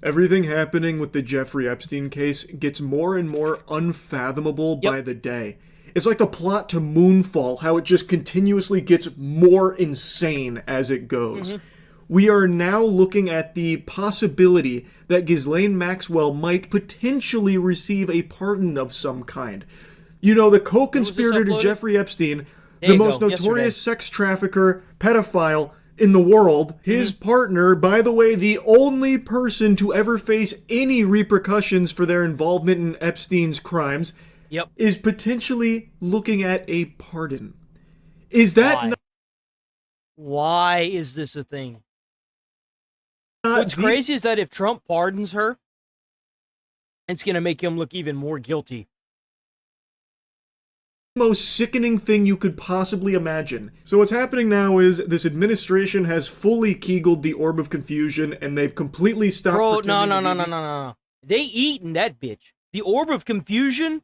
Everything happening with the Jeffrey Epstein case gets more and more unfathomable by the day. It's like the plot to Moonfall, how it just continuously gets more insane as it goes. We are now looking at the possibility that Ghislaine Maxwell might potentially receive a pardon of some kind. You know, the co-conspirator to Jeffrey Epstein, the most notorious sex trafficker, pedophile in the world, his partner, by the way, the only person to ever face any repercussions for their involvement in Epstein's crimes, is potentially looking at a pardon. Is that Why is this a thing? What's crazy is that if Trump pardons her, it's going to make him look even more guilty. Most sickening thing you could possibly imagine. So what's happening now is this administration has fully kegeled the orb of confusion, and they've completely stopped pretending. No. They eaten that bitch. The orb of confusion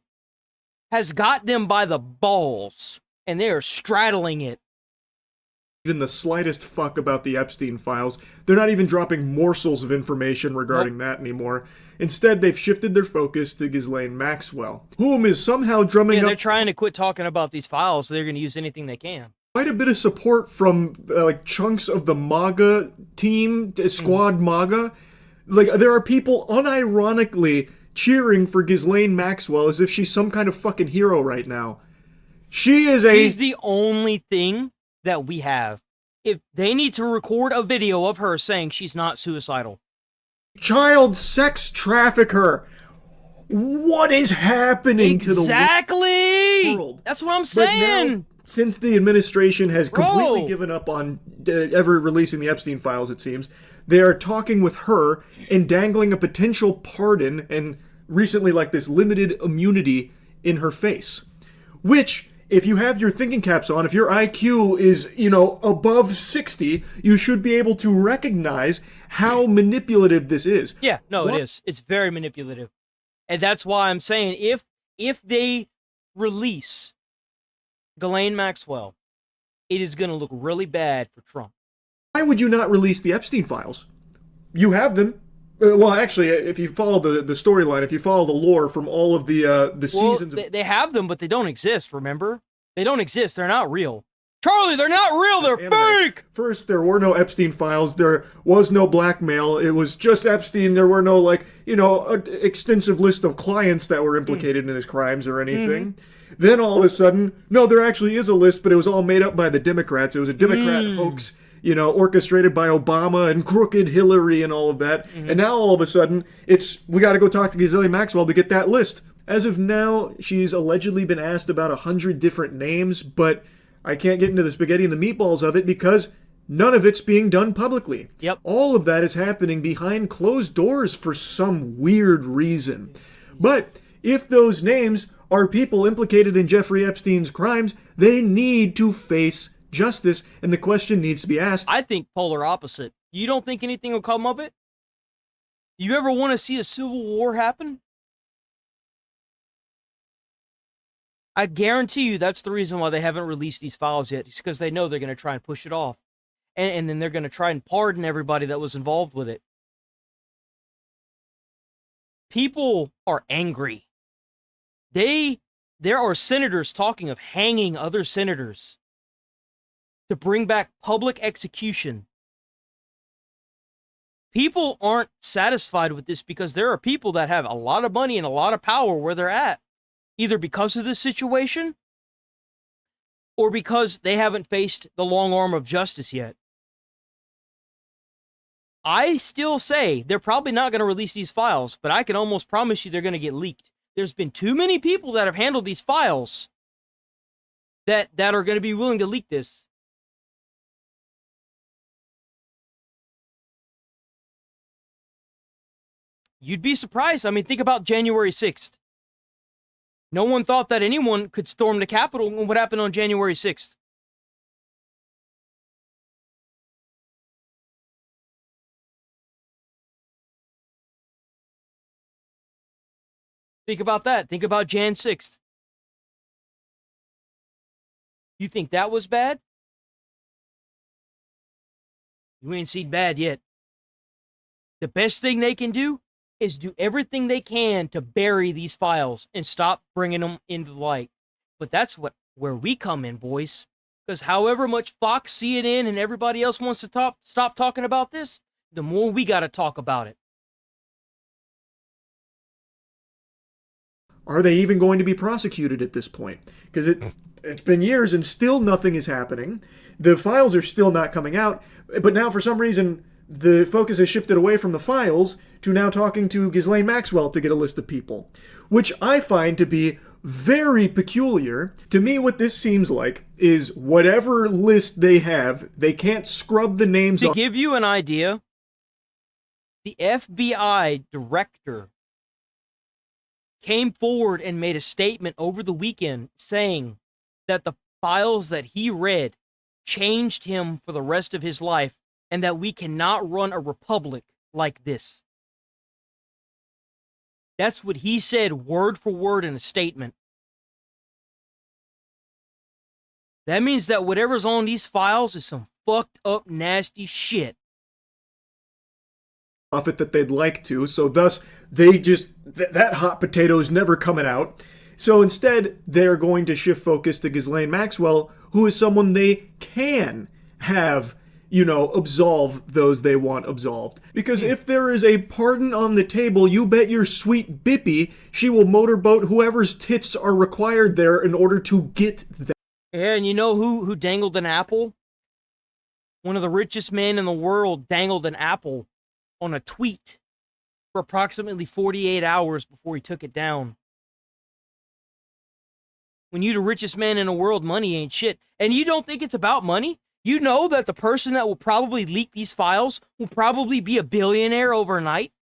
has got them by the balls, and they are straddling it. Even the slightest fuck about the Epstein files. They're not even dropping morsels of information regarding that anymore. Instead, they've shifted their focus to Ghislaine Maxwell, whom is somehow drumming up... they're trying to quit talking about these files, so they're going to use anything they can. Quite a bit of support from, like, chunks of the MAGA team, Squad MAGA. Like, there are people unironically cheering for Ghislaine Maxwell as if she's some kind of fucking hero right now. She's the only thing that we have. If they need to record a video of her saying she's not suicidal. Child sex trafficker. What is happening to the world? That's what I'm saying. Now, since the administration has completely given up on ever releasing the Epstein files, it seems, they are talking with her and dangling a potential pardon and recently like this limited immunity in her face. Which, if you have your thinking caps on, if your IQ is, above 60, you should be able to recognize how manipulative this is. Yeah, no, it is. It's very manipulative. And that's why I'm saying if they release Ghislaine Maxwell, it is going to look really bad for Trump. Why would you not release the Epstein files? You have them. Well, actually, if you follow the storyline, if you follow the lore from all of the seasons... They have them, but they don't exist, remember? They don't exist. They're not real. Charlie, they're not real. They're fake! First, there were no Epstein files. There was no blackmail. It was just Epstein. There were no, extensive list of clients that were implicated in his crimes or anything. Then, all of a sudden, no, there actually is a list, but it was all made up by the Democrats. It was a Democrat hoax, orchestrated by Obama and crooked Hillary and all of that. And now, all of a sudden, we got to go talk to Ghislaine Maxwell to get that list. As of now, she's allegedly been asked about 100 different names, but I can't get into the spaghetti and the meatballs of it because none of it's being done publicly. Yep. All of that is happening behind closed doors for some weird reason. But if those names are people implicated in Jeffrey Epstein's crimes, they need to face justice, and the question needs to be asked. I think polar opposite. You don't think anything will come of it? You ever want to see a civil war happen? I guarantee you that's the reason why they haven't released these files yet. It's because they know they're going to try and push it off. And then they're going to try and pardon everybody that was involved with it. People are angry. There are senators talking of hanging other senators to bring back public execution. People aren't satisfied with this because there are people that have a lot of money and a lot of power where they're at. Either because of this situation or because they haven't faced the long arm of justice yet. I still say they're probably not going to release these files, but I can almost promise you they're going to get leaked. There's been too many people that have handled these files that are going to be willing to leak this. You'd be surprised. I mean, think about January 6th. No one thought that anyone could storm the Capitol. And what happened on January 6th? Think about that. Think about Jan 6th. You think that was bad? You ain't seen bad yet. The best thing they can do is do everything they can to bury these files and stop bringing them into the light. But that's where we come in, boys. Because however much Fox, CNN, and everybody else wants to stop talking about this, the more we got to talk about it. Are they even going to be prosecuted at this point? Because it's been years and still nothing is happening. The files are still not coming out. But now, for some reason, the focus has shifted away from the files to now talking to Ghislaine Maxwell to get a list of people, which I find to be very peculiar. To me, what this seems like is whatever list they have, they can't scrub the names off. To give you an idea, the FBI director came forward and made a statement over the weekend saying that the files that he read changed him for the rest of his life and that we cannot run a republic like this. That's what he said word for word in a statement. That means that whatever's on these files is some fucked up, nasty shit. Off it that they'd like to, so thus they just that hot potato is never coming out. So instead, they're going to shift focus to Ghislaine Maxwell, who is someone they can have, absolve those they want absolved. Because if there is a pardon on the table, you bet your sweet bippy she will motorboat whoever's tits are required there in order to get them. Yeah, and you know who dangled an apple? One of the richest men in the world dangled an apple on a tweet for approximately 48 hours before he took it down. When you're the richest man in the world, money ain't shit. And you don't think it's about money? You know that the person that will probably leak these files will probably be a billionaire overnight?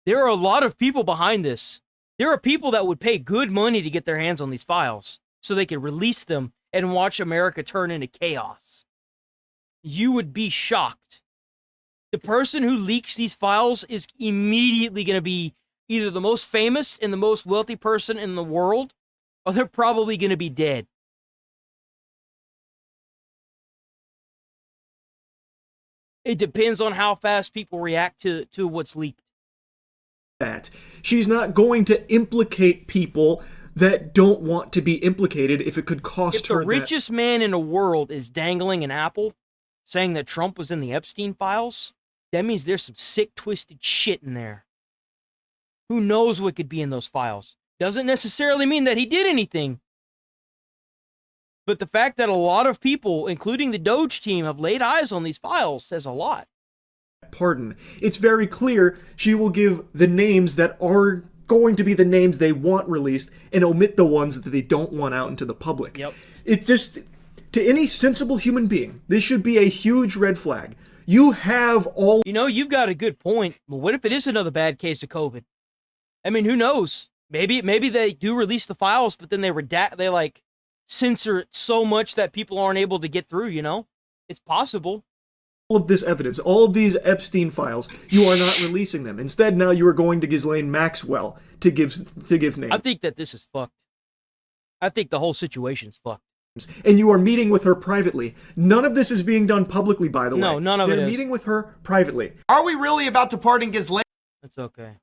There are a lot of people behind this. There are people that would pay good money to get their hands on these files so they could release them and watch America turn into chaos. You would be shocked. The person who leaks these files is immediately going to be either the most famous and the most wealthy person in the world, or they're probably going to be dead. It depends on how fast people react to what's leaked. That she's not going to implicate people that don't want to be implicated if it could cost her. If the richest man in the world is dangling an apple, saying that Trump was in the Epstein files, that means there's some sick, twisted shit in there. Who knows what could be in those files? Doesn't necessarily mean that he did anything. But the fact that a lot of people, including the Doge team, have laid eyes on these files says a lot. Pardon. It's very clear she will give the names that are going to be the names they want released and omit the ones that they don't want out into the public. Yep. It just, to any sensible human being, this should be a huge red flag. You have all... You've got a good point. But what if it is another bad case of COVID? I mean, who knows? Maybe they do release the files, but then they censor it so much that people aren't able to get through, It's possible. All of this evidence, all of these Epstein files, you are not releasing them. Instead, now you are going to Ghislaine Maxwell to give names. I think that this is fucked. I think the whole situation's fucked. And you are meeting with her privately. None of this is being done publicly, by the way. No, none of it is. They're meeting with her privately. Are we really about to pardon Ghislaine? That's okay.